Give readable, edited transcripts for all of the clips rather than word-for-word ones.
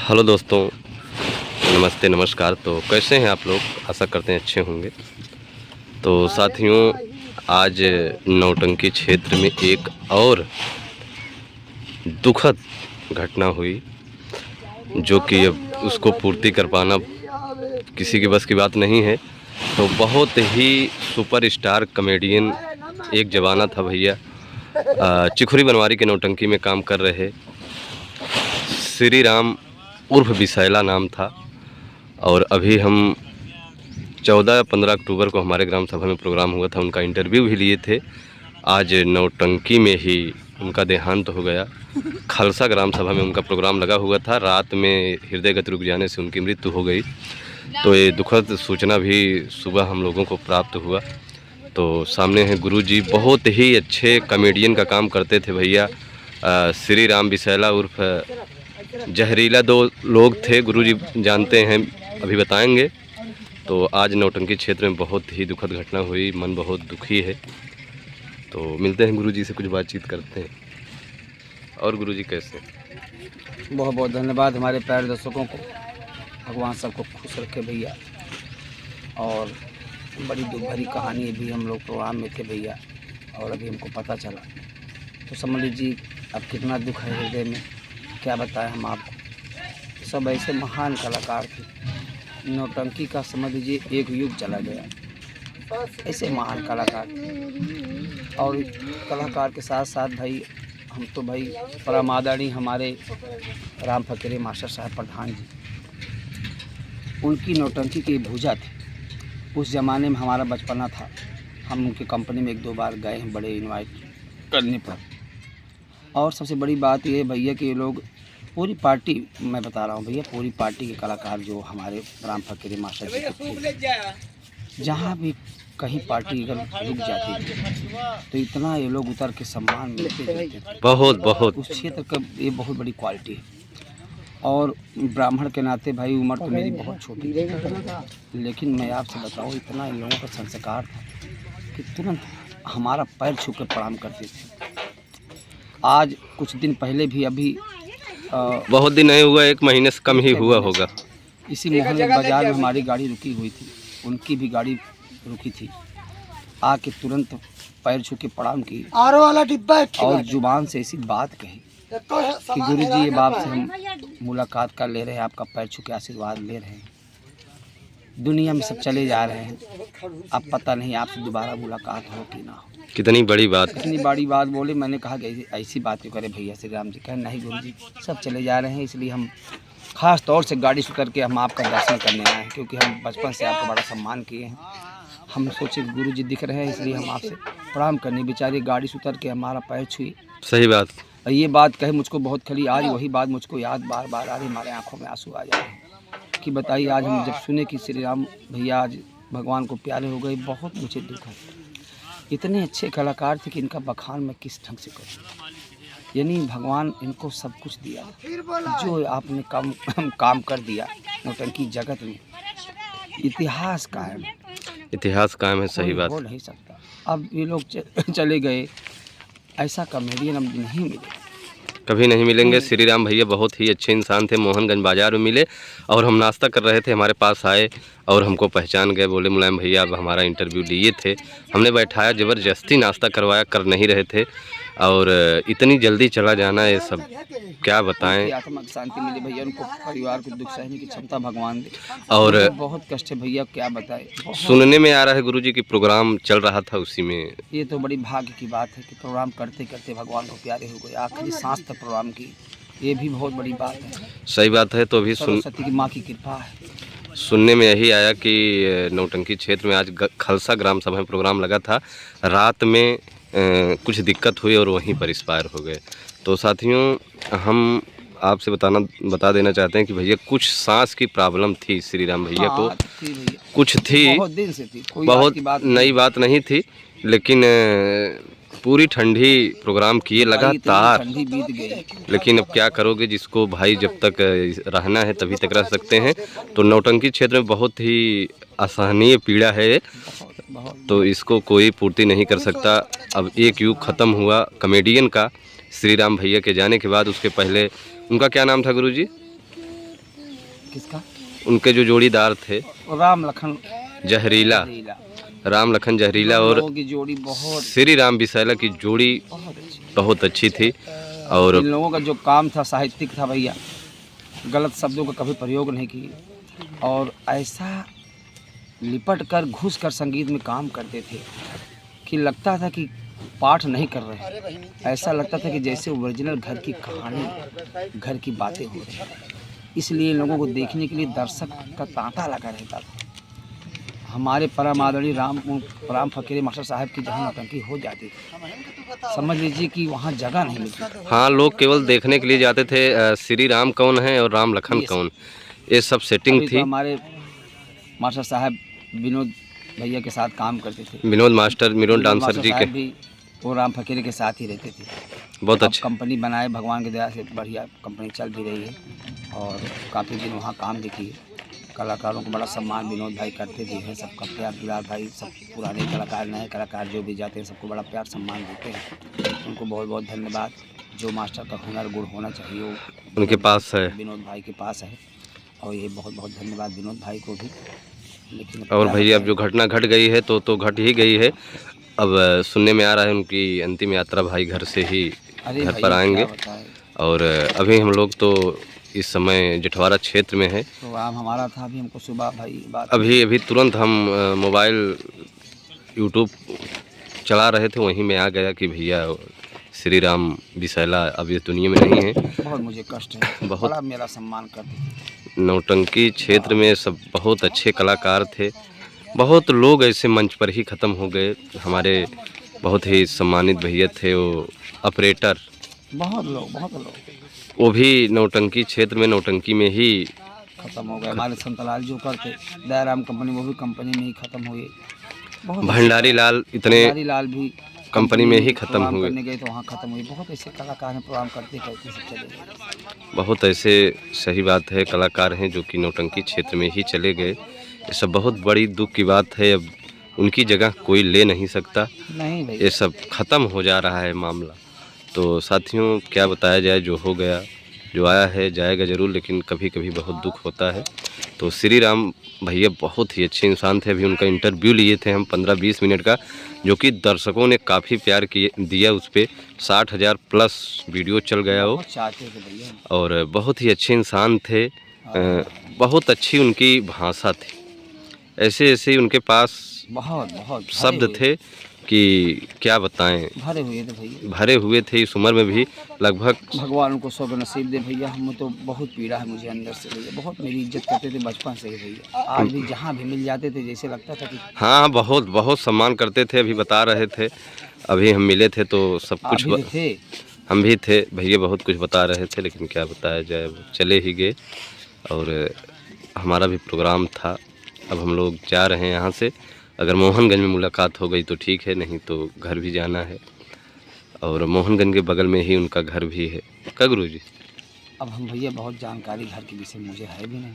Hello दोस्तों, नमस्ते नमस्कार। तो कैसे हैं आप लोग? आशा करते हैं अच्छे होंगे। तो साथियों, आज नौटंकी क्षेत्र में एक और दुखद घटना हुई, जो कि अब उसको पूर्ति कर पाना किसी के बस की बात नहीं है। तो बहुत ही सुपरस्टार कॉमेडियन एक जमाना था भैया, चिखुरी बनवारी के नौटंकी में काम कर रहे श्री राम उर्फ विसैला नाम था। और अभी हम 14-15 अक्टूबर को हमारे ग्राम सभा में प्रोग्राम हुआ था, उनका इंटरव्यू भी लिए थे। आज नौटंकी में ही उनका देहांत हो गया। खालसा ग्राम सभा में उनका प्रोग्राम लगा हुआ था, रात में हृदय गति रुक जाने से उनकी मृत्यु हो गई। तो ये दुखद सूचना भी सुबह हम लोगों को प्राप्त हुआ। तो सामने हैं गुरुजी, बहुत ही अच्छे कॉमेडियन का काम करते थे भैया। श्री राम विसैला उर्फ जहरीला दो लोग थे, गुरुजी जानते हैं, अभी बताएंगे। तो आज नौटंकी क्षेत्र में बहुत ही दुखद घटना हुई, मन बहुत दुखी है। तो मिलते हैं गुरुजी से, कुछ बातचीत करते हैं। और गुरुजी कैसे? बहुत बहुत धन्यवाद हमारे प्यारे दर्शकों को, भगवान सबको खुश रखे भैया। और बड़ी दुख भरी कहानी अभी हम लोग प्रोग्राम में थे भैया, और अभी हमको पता चला, तो समझ लीजिए अब कितना दुख है हृदय में, क्या बताएं हम आपको। सब ऐसे महान कलाकार थे, नौटंकी का समझ लीजिए एक युग चला गया, ऐसे महान कलाकार थे। और कलाकार के साथ साथ भाई हम तो भाई परम आदरणीय हमारे राम फकीरे मास्टर साहब प्रधान जी, उनकी नौटंकी की भूजा थी। उस ज़माने में हमारा बचपना था, हम उनकी कंपनी में 1-2 बार गए हैं बड़े इनवाइट करने पर। और सबसे बड़ी बात ये है भैया कि ये लोग पूरी पार्टी, मैं बता रहा हूँ भैया, पूरी पार्टी के कलाकार जो हमारे राम फकीरे मास्टर जी थे, जहाँ भी कहीं पार्टी अगर रुक जाती थी तो इतना ये लोग उतर के सम्मान मिलते थे। बहुत उस क्षेत्र का ये बहुत बड़ी क्वालिटी है। और ब्राह्मण के नाते भाई उम्र तो मेरी बहुत छोटी थी, लेकिन मैं आपसे बताऊँ इतना इन लोगों का संस्कार था कि तुरंत हमारा पैर छू कर प्रणाम करते थे। आज कुछ दिन पहले भी अभी बहुत दिन नहीं हुआ, 1 महीने से कम ही हुआ होगा। इसी मोहल्ले बाजार में हमारी गाड़ी रुकी हुई थी, उनकी भी गाड़ी रुकी थी, आके तुरंत पैर छू के प्रणाम की और जुबान से ऐसी बात कही कि गुरुजी ये बाप से हम मुलाकात कर ले रहे हैं, आपका पैर छू के आशीर्वाद ले रहे हैं, दुनिया में सब चले जा रहे हैं, अब पता नहीं आपसे दोबारा मुलाकात हो कि ना हो। कितनी बड़ी बात, कितनी बड़ी बात बोले। मैंने कहा कि ऐसी बात क्यों करे भैया श्री राम जी? कहे नहीं गुरुजी सब चले जा रहे हैं, इसलिए हम खास तौर से गाड़ी से करके हम आपका दर्शन करने आए हैं, क्योंकि हम बचपन से आपका बड़ा सम्मान किए हैं। हम सोचे गुरुजी दिख रहे हैं, इसलिए हम आपसे प्रणाम करने बेचारे गाड़ी से उतर के हमारा पैर छुए। सही बात। और ये बात कहे मुझको बहुत खली, आज वही बात मुझको याद बार बार आ रही, हमारे आंखों में आंसू आ जा रहे हैं कि बताइए आज हम जब सुने कि श्री राम भैया आज भगवान को प्यारे हो गए, बहुत मुझे दुख है। इतने अच्छे कलाकार थे कि इनका बखान मैं किस ढंग से करूँ। यानी भगवान इनको सब कुछ दिया, जो आपने काम कर दिया नौटंकी जगत में, इतिहास कायम है, इतिहास कायम है। सही बात। हो नहीं सकता। अब ये लोग चले गए, ऐसा कॉमेडियन अब नहीं मिले, कभी नहीं मिलेंगे। श्री राम भैया बहुत ही अच्छे इंसान थे, मोहनगंज बाज़ार में मिले और हम नाश्ता कर रहे थे, हमारे पास आए और हमको पहचान गए, बोले मुलायम भैया अब हमारा इंटरव्यू लिए थे। हमने बैठाया, ज़बरदस्ती नाश्ता करवाया, कर नहीं रहे थे, और इतनी जल्दी चला जाना, ये सब क्या बताएं। आत्मा की शांति मिले भैया, उनको परिवार को दुख सहने की क्षमता भगवान दे। और बहुत कष्ट है भैया, क्या बताए। सुनने में आ रहा है गुरुजी की प्रोग्राम चल रहा था उसी में। ये तो बड़ी भाग्य की बात है कि प्रोग्राम करते करते भगवान को प्यारे हो गए, आखिरी सांस तक प्रोग्राम की, ये भी बहुत बड़ी बात है। सही बात है। तो अभी सरस्वती की माँ की कृपा है। सुनने में यही आया कि नौटंकी क्षेत्र में आज खालसा ग्राम सभा में प्रोग्राम लगा था, रात में कुछ दिक्कत हुई और वहीं पर एक्सपायर हो गए। तो साथियों, हम आपसे बता देना चाहते हैं कि भैया कुछ सांस की प्रॉब्लम थी श्री राम भैया को, कुछ थी, बहुत दिन से थी, कोई बहुत बात नई बात नहीं थी, लेकिन पूरी ठंडी प्रोग्राम किए लगातार। ठंडी बीत गई, लेकिन अब क्या करोगे, जिसको भाई जब तक रहना है तभी तक रह सकते हैं। तो नौटंकी क्षेत्र में बहुत ही असहनीय पीड़ा है, तो इसको कोई पूर्ति नहीं कर सकता। अब एक युग ख़त्म हुआ कॉमेडियन का श्री राम भैया के जाने के बाद। उसके पहले उनका क्या नाम था गुरुजी? किसका? उनके जो जोड़ीदार थे राम लखन जहरीला, लीला। राम लखन जहरीला हम और लोगों की जोड़ी बहुत श्री राम बिसायला की जोड़ी बहुत अच्छी। बहुत अच्छी थी। और इन लोगों का जो काम था साहित्यिक था भैया, गलत शब्दों का कभी प्रयोग नहीं किए और ऐसा लिपट कर घुस कर संगीत में काम करते थे कि लगता था कि पाठ नहीं कर रहे हैं, ऐसा लगता था कि जैसे ओरिजिनल घर की कहानी, घर की बातें हो रही हैं। इसलिए इन लोगों को देखने के लिए दर्शक का तांता लगा रहता था। हमारे परम आदरणीय राम फकीरे मास्टर साहब की जहाँ नौटंकी हो जाती थी, समझ लीजिए कि वहाँ जगह नहीं मिलती। हाँ, लोग केवल देखने के लिए जाते थे श्री राम कौन है और राम लखन कौन, ये सब सेटिंग अभी तो थी। हमारे मास्टर साहब विनोद भैया के साथ काम करते थे। Vinod master, Vinod dancer master ji के साहब भी वो राम फकीरे के साथ ही रहते थे। बहुत अब अच्छे। कंपनी बनाए, भगवान की दया से बढ़िया कंपनी चल भी रही है और काफ़ी दिन वहाँ काम भी किए। कलाकारों को बड़ा सम्मान विनोद भाई करते भी हैं, सबका प्यार दुलार भाई, सब पुराने कलाकार नए कलाकार जो भी जाते हैं सबको बड़ा प्यार सम्मान देते हैं। उनको बहुत बहुत धन्यवाद। जो मास्टर का हुनर गुण होना चाहिए वो उनके पास है। विनोद भाई के पास है और ये बहुत बहुत धन्यवाद विनोद भाई को भी। लेकिन और क्या भैया अब बताएं, जो घटना घट गई है तो घट ही गई है। अब सुनने में आ रहा है उनकी अंतिम यात्रा भाई घर से ही अरे घर भैया पर आएंगे। क्या बताएं, और अभी हम लोग तो इस समय जेठवाड़ा क्षेत्र में है। प्रोग्राम हमारा था अभी, हमको सुबह भाई बात अभी तुरंत हम मोबाइल यूट्यूब चला रहे थे, वहीं में आ गया कि भैया श्री राम बिसायला अब इस दुनिया में नहीं है। बहुत मुझे कष्ट है, बहुत बड़ा मेरा सम्मान करते थे। नौटंकी क्षेत्र में सब बहुत अच्छे कलाकार थे। बहुत लोग ऐसे मंच पर ही ख़त्म हो गए। हमारे बहुत ही सम्मानित भैया थे वो ऑपरेटर, बहुत लोग वो भी नौटंकी क्षेत्र में नौटंकी में ही खत्म हो गए। हमारे संतलाल जो करते दयाराम कंपनी, वो भी कंपनी में ही खत्म हुए। बहुत भंडारी लाल इतने भंडारी लाल भी कंपनी में ही ख़त्म प्रोग्राम हुए। करने गए तो वहाँ खत्म हुए। बहुत ऐसे कलाकार हैं प्रोग्राम करते करते सब चले गए। बहुत ऐसे, सही बात है, कलाकार हैं जो कि नौटंकी क्षेत्र में ही चले गए। ये सब बहुत बड़ी दुख की बात है। अब उनकी जगह कोई ले नहीं सकता, नहीं भाई, ये सब ख़त्म हो जा रहा है मामला। तो साथियों क्या बताया जाए, जो हो गया, जो आया है जाएगा ज़रूर, लेकिन कभी कभी बहुत दुख होता है। तो श्री राम भैया बहुत ही अच्छे इंसान थे। अभी उनका इंटरव्यू लिए थे हम 15-20 मिनट का, जो कि दर्शकों ने काफ़ी प्यार दिया। उस पर 60,000 प्लस वीडियो चल गया वो। बहुत चाहते थे भैया और बहुत ही अच्छे इंसान थे। बहुत अच्छी उनकी भाषा थी। ऐसे ऐसे उनके पास बहुत बहुत शब्द थे कि क्या बताएं, भरे हुए थे भैया, भरे हुए थे। इस उम्र में भी लगभग भगवान उनको स्वर्ग नसीब दे भैया। हम तो बहुत पीड़ा है मुझे अंदर से भैया, बहुत मेरी इज्जत करते थे बचपन से ही भैया। आज भी जहाँ भी मिल जाते थे जैसे लगता था कि हाँ, बहुत बहुत सम्मान करते थे। अभी बता रहे थे, अभी हम मिले थे तो सब कुछ आप भी थे। हम भी थे भैया, बहुत कुछ बता रहे थे, लेकिन क्या बताया जाए, वो चले ही गए। और हमारा भी प्रोग्राम था। अब हम लोग जा रहे हैं यहाँ से। अगर मोहनगंज में मुलाकात हो गई तो ठीक है, नहीं तो घर भी जाना है। और मोहनगंज के बगल में ही उनका घर भी है। क्या गुरु जी? अब हम भैया बहुत जानकारी घर के विषय में मुझे है भी नहीं।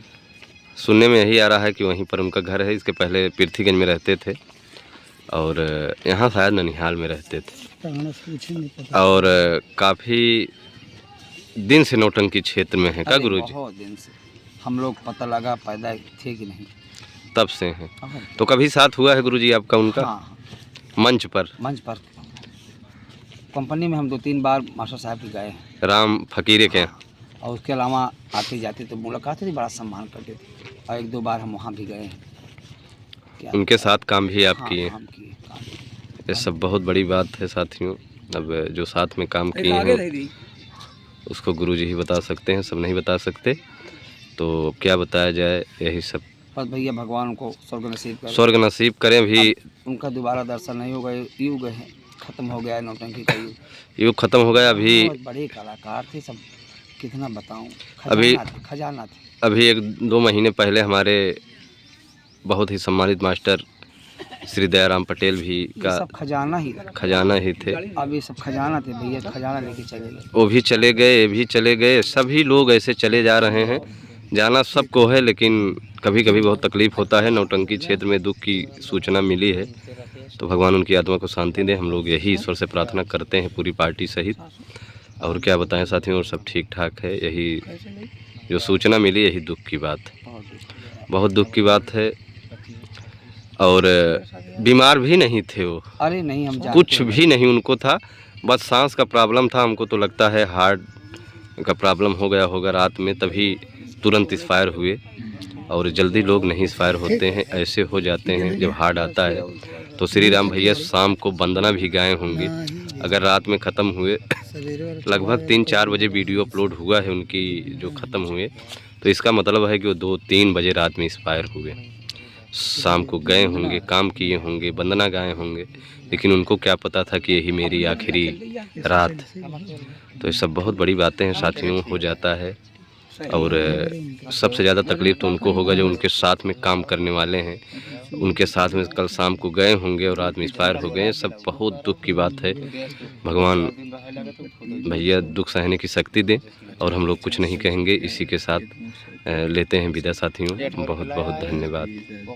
सुनने में यही आ रहा है कि वहीं पर उनका घर है। इसके पहले पृथ्वीगंज में रहते थे और यहाँ शायद ननिहाल में रहते थे। और काफ़ी दिन से नौटंकी क्षेत्र में है। क्या गुरु जी? बहुत दिन से हम लोग पता लगा पैदा थे कि नहीं, तब से हैं। तो कभी साथ हुआ है गुरु जी आपका उनका? हाँ, मंच पर कंपनी में हम 2-3 बार मास्टर साहब के गए हैं, राम फकीरे के। और उसके अलावा आते जाते तो मुलाकात थी, बड़ा सम्मान करते थे। और 1-2 बार हम वहाँ भी गए हैं। क्या उनके साथ काम भी आप हाँ, किए। हम किए काम। ये सब बहुत बड़ी बात है साथियों। अब जो साथ में काम किए हैं उसको गुरु जी ही बता सकते हैं, सब नहीं बता सकते। तो क्या बताया जाए, यही सब। बस भैया भगवान उनको स्वर्ग नसीब करे। स्वर्ग नसीब करें। भी उनका दोबारा दर्शन नहीं होगा। युग है, खत्म हो गया है नौटंकी का युग। युग खत्म हो गया। अभी बहुत बड़े कलाकार थे सब, कितना बताऊं, अभी खजाना थे। अभी 1-2 महीने पहले हमारे बहुत ही सम्मानित मास्टर श्री दयाराम पटेल भी का सब खजाना ही थे। अब ये सब खजाना थे भैया, खजाना लेके चले गए। वो भी चले गए, ये भी चले गए। सभी लोग ऐसे चले जा रहे हैं। जाना सबको है, लेकिन कभी कभी बहुत तकलीफ़ होता है। नौटंकी क्षेत्र में दुख की सूचना मिली है, तो भगवान उनकी आत्मा को शांति दे। हम लोग यही ईश्वर से प्रार्थना करते हैं पूरी पार्टी सहित। और क्या बताएं साथियों, और सब ठीक ठाक है। यही जो सूचना मिली यही दुख की बात, बहुत दुख की बात है। और बीमार भी नहीं थे वो, अरे नहीं, हम कुछ भी नहीं उनको था, बस सांस का प्रॉब्लम था। हमको तो लगता है हार्ट का प्रॉब्लम हो गया होगा रात में, तभी तुरंत एक्सपायर हुए। और जल्दी लोग नहीं एक्सपायर होते हैं, ऐसे हो जाते हैं जब हार्ट आता है। तो श्री राम भैया शाम को वंदना भी गाए होंगे, अगर रात में ख़त्म हुए। लगभग 3-4 बजे वीडियो अपलोड हुआ है उनकी जो ख़त्म हुए, तो इसका मतलब है कि वो 2-3 बजे रात में एक्सपायर हुए। शाम को गए होंगे, काम किए होंगे, वंदना गाए होंगे, लेकिन उनको क्या पता था कि यही मेरी आखिरी रात। तो ये सब बहुत बड़ी बातें हैं साथियों, हो जाता है। और सबसे ज़्यादा तकलीफ़ तो उनको होगा जो उनके साथ में काम करने वाले हैं, उनके साथ में कल शाम को गए होंगे और रात में एक्सपायर हो गए। सब बहुत दुख की बात है। भगवान भैया दुख सहने की शक्ति दें, और हम लोग कुछ नहीं कहेंगे। इसी के साथ लेते हैं विदा साथियों, बहुत बहुत धन्यवाद।